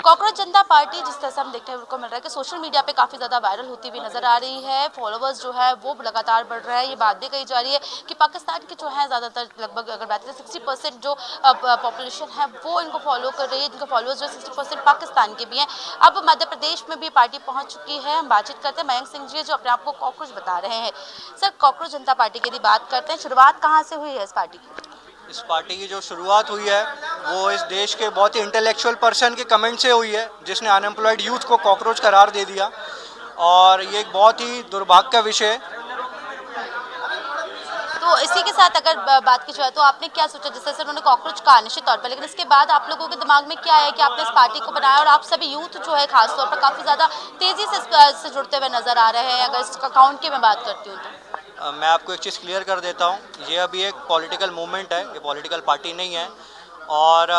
Cockroach जनता party जिस तरह से हम देखने को मिल रहा है कि सोशल मीडिया पे काफ़ी ज़्यादा वायरल होती हुई नजर आ रही है। फॉलोअर्स जो है वो लगातार बढ़ रहा है। ये बात भी कही जा रही है कि पाकिस्तान के जो है ज़्यादातर लगभग अगर बात करें 60% जो पॉपुलेशन है वो इनको फॉलो कर रही है। इनके फॉलोअर्स जो 60% पाकिस्तान के भी हैं। अब मध्य प्रदेश में भी पार्टी पहुँच चुकी है। हम बातचीत करते हैं मयंक सिंह जी जो अपने आप को कॉकरोच बता रहे हैं। सर, कॉकरोच जनता पार्टी की यदि बात करते हैं, शुरुआत कहाँ से हुई है इस पार्टी की? इस पार्टी की जो शुरुआत हुई है वो इस देश के बहुत ही इंटेलेक्चुअल पर्सन के कमेंट से हुई है, जिसने अनएम्प्लॉयड यूथ को कॉकरोच करार दे दिया। और ये एक बहुत ही दुर्भाग्य का विषय है। तो इसी के साथ अगर बात की जाए तो आपने क्या सोचा, जैसे से उन्होंने कॉकरोच कहा निश्चित तौर पर, लेकिन इसके बाद आप लोगों के दिमाग में क्या है कि आपने इस पार्टी को बनाया और आप सभी यूथ जो है खासतौर पर काफ़ी ज़्यादा तेज़ी से इससे जुड़ते हुए नजर आ रहे हैं। अगर इस अकाउंट की मैं बात करती हूँ तो मैं आपको एक चीज़ क्लियर कर देता हूँ, ये अभी एक पॉलिटिकल मूवमेंट है, ये पॉलिटिकल पार्टी नहीं है। और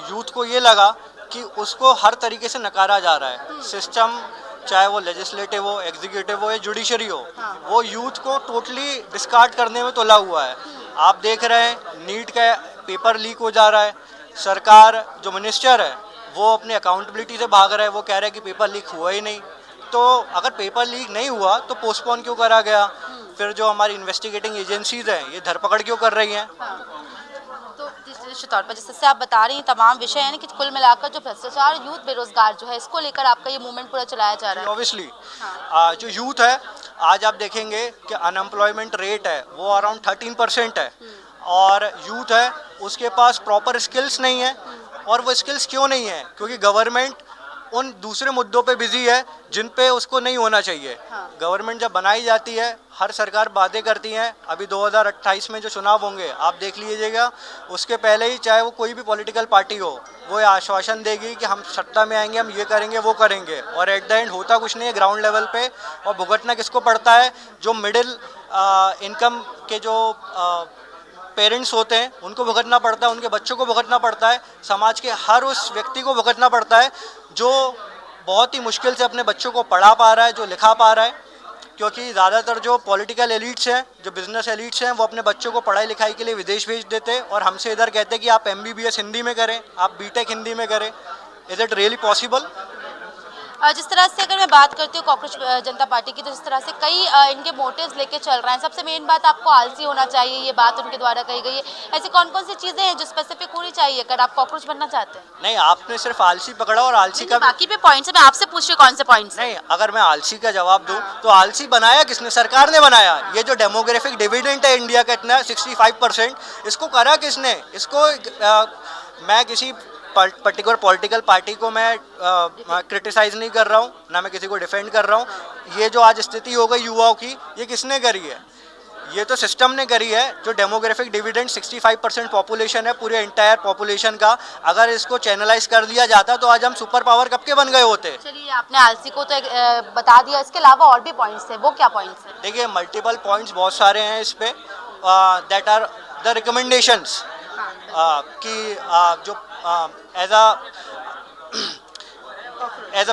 यूथ को ये लगा कि उसको हर तरीके से नकारा जा रहा है। सिस्टम, चाहे वो लेजिस्लेटिव हो, एग्जीक्यूटिव हो या जुडिशरी हो, वो यूथ को टोटली डिस्कार्ड करने में तुला हुआ है। आप देख रहे हैं नीट का पेपर लीक हो जा रहा है। सरकार, जो मिनिस्टर है वो अपनी अकाउंटेबिलिटी से भाग रहा है। वो कह रहा है कि पेपर लीक हुआ ही नहीं। तो अगर पेपर लीक नहीं हुआ तो पोस्टपोन क्यों करा गया? फिर जो हमारी इन्वेस्टिगेटिंग एजेंसीज हैं ये धरपकड़ क्यों कर रही हैं? तो निश्चित तौर पर जैसे आप बता रही हैं तमाम विषय है ना कि कुल मिलाकर जो भ्रष्टाचार, यूथ बेरोजगार जो है, इसको लेकर आपका ये मूवमेंट पूरा चलाया जा रहा है। ऑब्वियसली जो यूथ है, आज आप देखेंगे कि अनएम्प्लॉयमेंट रेट है वो अराउंड 13% है। और यूथ है उसके पास प्रॉपर स्किल्स नहीं है। और वो स्किल्स क्यों नहीं है? क्योंकि गवर्नमेंट उन दूसरे मुद्दों पे बिजी है जिन पे उसको नहीं होना चाहिए। गवर्नमेंट जब बनाई जाती है, हर सरकार वादे करती हैं। अभी 2028 में जो चुनाव होंगे आप देख लीजिएगा, उसके पहले ही चाहे वो कोई भी पॉलिटिकल पार्टी हो, वो ये आश्वासन देगी कि हम सत्ता में आएंगे, हम ये करेंगे वो करेंगे, और एट द एंड होता कुछ नहीं है ग्राउंड लेवल पे। और भुगतना किसको पड़ता है? जो मिडिल इनकम के जो पेरेंट्स होते हैं उनको भुगतना पड़ता है, उनके बच्चों को भुगतना पड़ता है, समाज के हर उस व्यक्ति को भुगतना पड़ता है जो बहुत ही मुश्किल से अपने बच्चों को पढ़ा पा रहा है, जो लिखा पा रहा है। क्योंकि ज़्यादातर जो पॉलिटिकल एलिट्स हैं, जो बिजनेस एलिट्स हैं, वो अपने बच्चों को पढ़ाई लिखाई के लिए विदेश भेज देते हैं और हमसे इधर कहते हैं कि आप MBBS हिंदी में करें, आप बीटेक हिंदी में करें। Is it really possible? जिस तरह से अगर मैं बात करती हूँ कॉकरोच जनता पार्टी की, तो जिस तरह से कई इनके मोटिव्स लेके चल रहे हैं। सबसे मेन बात, आपको आलसी होना चाहिए, ये बात उनके द्वारा कही गई है। ऐसी कौन कौन सी चीज़ें हैं जो स्पेसिफिक होनी चाहिए अगर आप कॉकरोच बनना चाहते हैं? नहीं, आपने सिर्फ आलसी पकड़ा और आलसी का बाकी पे पॉइंट्स है, मैं आपसे पूछ रही हूँ कौन से पॉइंट्स? नहीं, अगर मैं आलसी का जवाब दूं तो आलसी बनाया किसने? सरकार ने बनाया। ये जो डेमोग्राफिक डिविडेंड है इंडिया का इतना 65%, इसको करा किसने? इसको मैं किसी पर्टिकुलर पॉलिटिकल पार्टी को मैं क्रिटिसाइज नहीं कर रहा हूँ, ना मैं किसी को डिफेंड कर रहा हूँ। ये जो आज स्थिति हो गई युवाओं की, ये किसने करी है? ये तो सिस्टम ने करी है। जो डेमोग्राफिक डिविडेंड 65% पॉपुलेशन है पूरे इंटायर पॉपुलेशन का, अगर इसको चैनलाइज कर दिया जाता तो आज हम सुपर पावर कब के बन गए होते। चलिए, आपने आलसी को तो बता दिया, इसके अलावा और भी पॉइंट्स है, वो क्या पॉइंट्स है? देखिए, मल्टीपल पॉइंट्स बहुत सारे हैं इस पे, दैट आर द रिकमेंडेशंस कि जो एज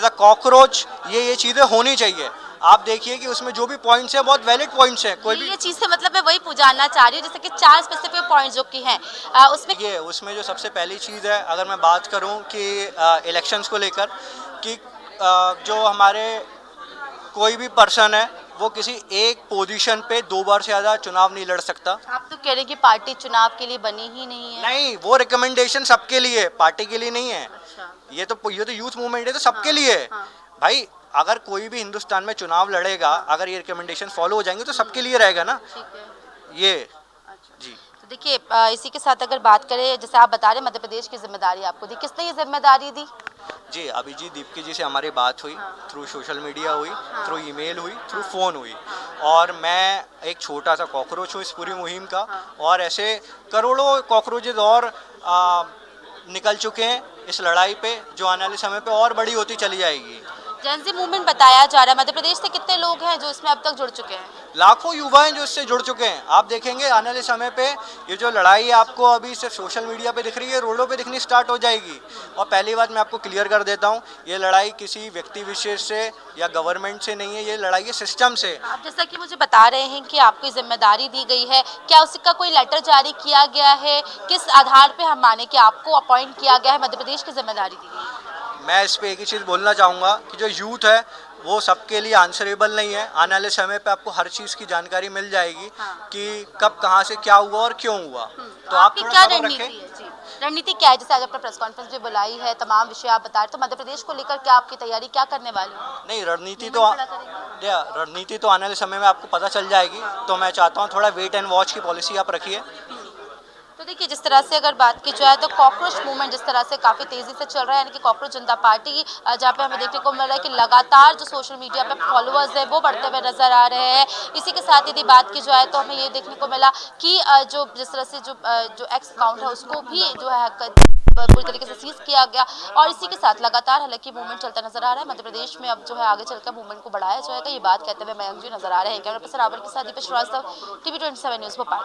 अ कॉकरोच ये चीज़ें होनी चाहिए। आप देखिए कि उसमें जो भी पॉइंट्स हैं बहुत वैलिड पॉइंट्स हैं। कोई भी ये चीज़ से मतलब मैं वही जानना चाह रही हूँ, जैसे कि 4 स्पेसिफिक पॉइंट्स जो कि हैं उसमें ये उसमें जो सबसे पहली चीज़ है, अगर मैं बात करूं कि इलेक्शंस को लेकर, कि जो हमारे कोई भी पर्सन है वो किसी एक पोजीशन पे 2 बार से ज़्यादा चुनाव नहीं लड़ सकता। आप तो कह रहे हैं कि पार्टी चुनाव के लिए बनी ही नहीं है। नहीं, वो रिकमेंडेशन सबके लिए है, पार्टी के लिए नहीं है। अच्छा। ये तो यूथ मूवमेंट है, तो सबके लिए है। भाई, अगर कोई भी हिंदुस्तान में चुनाव लड़ेगा, अगर ये रिकमेंडेशन फॉलो हो जाएंगे तो सबके लिए रहेगा ना। ठीक है। ये जी। तो देखिए, इसी के साथ अगर बात करें, जैसे आप बता रहे मध्य प्रदेश की जिम्मेदारी आपको दी, किसने ये जिम्मेदारी दी? जी, अभी जी दीप्ति जी से हमारी बात हुई, थ्रू सोशल मीडिया हुई, थ्रू ईमेल हुई, थ्रू फ़ोन हुई। और मैं एक छोटा सा कॉकरोच हूँ इस पूरी मुहिम का, और ऐसे करोड़ों कॉकरोचेज और निकल चुके हैं इस लड़ाई पे, जो आने वाले समय पे और बड़ी होती चली जाएगी। जेनजी मूवमेंट बताया जा रहा है, मध्य प्रदेश से कितने लोग हैं जो इसमें अब तक जुड़ चुके हैं? लाखों युवा हैं जो इससे जुड़ चुके हैं। आप देखेंगे आने वाले समय पे ये जो लड़ाई आपको अभी सिर्फ सोशल मीडिया पे दिख रही है, रोडों पे दिखनी स्टार्ट हो जाएगी। और पहली बात मैं आपको क्लियर कर देता हूँ, ये लड़ाई किसी व्यक्ति विशेष से या गवर्नमेंट से नहीं है, ये लड़ाई है सिस्टम से। आप जैसा कि मुझे बता रहे हैं कि आपको जिम्मेदारी दी गई है, क्या उसका कोई लेटर जारी किया गया है? किस आधार पर हम माने कि आपको अपॉइंट किया गया है, मध्य प्रदेश की जिम्मेदारी दी गई है? मैं इस पे एक ही चीज़ बोलना चाहूँगा कि जो यूथ है वो सबके लिए आंसरेबल नहीं है। आने वाले समय पे आपको हर चीज़ की जानकारी मिल जाएगी कि कब कहाँ से क्या हुआ और क्यों हुआ। तो आप आपकी थोड़ा क्या सब्र रणनीति रखें। है? जी, रणनीति क्या है? जैसे आज आपने प्रेस कॉन्फ्रेंस भी बुलाई है, तमाम विषय आप बता रहे, तो मध्य प्रदेश को लेकर क्या आपकी तैयारी, क्या करने वाले हो? नहीं, रणनीति तो मूवमेंट खड़ा करेंगे? रणनीति तो आने वाले समय में आपको पता चल जाएगी। तो मैं चाहता हूँ थोड़ा वेट एंड वॉच की पॉलिसी आप रखिए। तो देखिए, जिस तरह से अगर बात की जाए तो कॉकरोच मूवमेंट जिस तरह से काफ़ी तेज़ी से चल रहा है, यानी कि कॉकरोच जनता पार्टी जहाँ पे हमें देखने को मिल रहा है कि लगातार जो सोशल मीडिया पे फॉलोअर्स है वो बढ़ते हुए नजर आ रहे हैं। इसी के साथ यदि बात की जाए तो हमें ये देखने को मिला कि जो जिस तरह से जो एक्स अकाउंट है उसको भी जो है पूरी तरीके से सीज किया गया, और इसी के साथ लगातार हालांकि मूवमेंट चलता नजर आ रहा है। मध्य प्रदेश में अब जो है आगे चलकर मूवमेंट को बढ़ाया जाएगा, ये बात कहते हुए मयंक जी नजर आ रहे हैं। कैमरा पर्सन रावल के साथ दीपेश श्रीवास्तव, TV 27 न्यूज़ भोपाल।